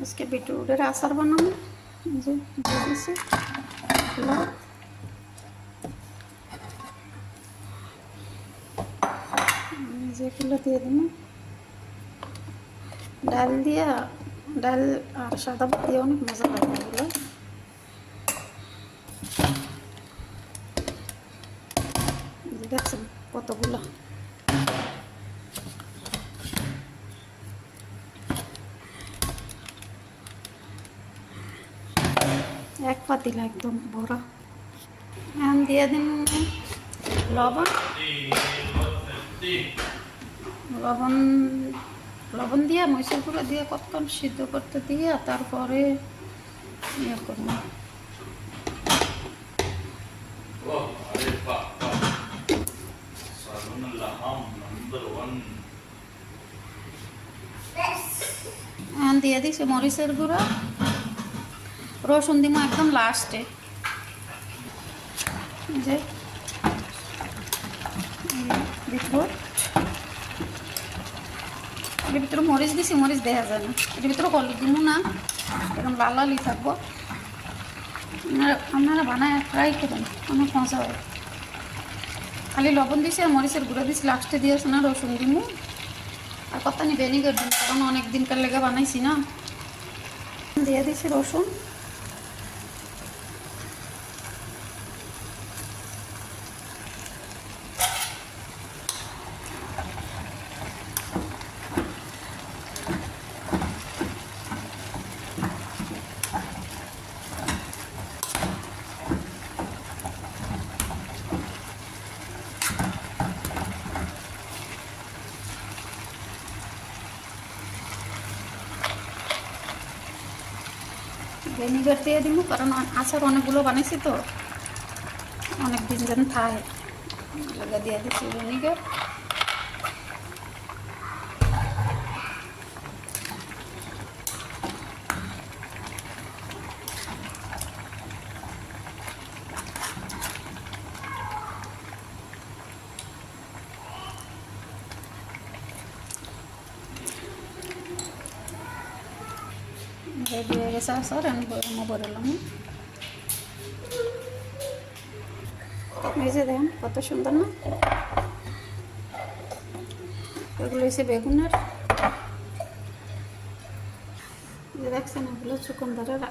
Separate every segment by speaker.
Speaker 1: আজকে বিটরুটের আচার বানাবো। যে দিয়েছি যেগুলো দিয়ে দিব ডাল দিয়ে, ডাল আর সাদা ভাত দিয়ে অনেক মজা লাগে এগুলো। দেখছেন কতগুলো, এক পাতিল একদম ভরা। এখন দিয়ে দিন লবণ, লবণ লবণ দিয়ে মরিচের গুঁড়ো দিয়ে কতক্ষণ সিদ্ধ করতে দিয়ে তারপরে ইয়ে করব। এখন দিয়ে দিচ্ছি মরিচের গুঁড়ো, রসুন দিব একদম লাস্টে। যে বিটরুট, এর ভিতরে মরিচ দিছি, মরিচ দেখা যায় না। এর ভিতরে হলুদ দিব না, এরকম লাল লালই থাকবো। আপনারা বানায় ট্রাই করুন, অনেক মজা হয়। খালি লবণ দিছি আর মরিচের গুঁড়ো দিছি লাস্টে দিয়েছে না। রসুন দিব আর কত নি ভিনেগার দিন, কারণ অনেক দিনকার লেগে বানাইছি না। দিয়ে দিছি রসুন, ভিনেগার দিয়ে দিব, কারণ আচার অনেকগুলো বানাইছি তো, অনেক দিন যেন থাকে। লাগা দিয়ে দিচ্ছি ভিনেগার। রেডি হয়ে গেছে আচার, আমি বললাম এই যে দেখেন কত সুন্দর না। এগুলো হচ্ছে বেগুনের, দেখছেন এগুলো চুকন্দারের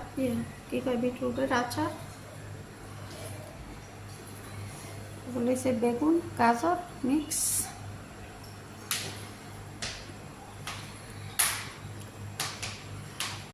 Speaker 1: কী কয় বিটরুটের আচার। এগুলো হচ্ছে বেগুন গাজর মিক্স।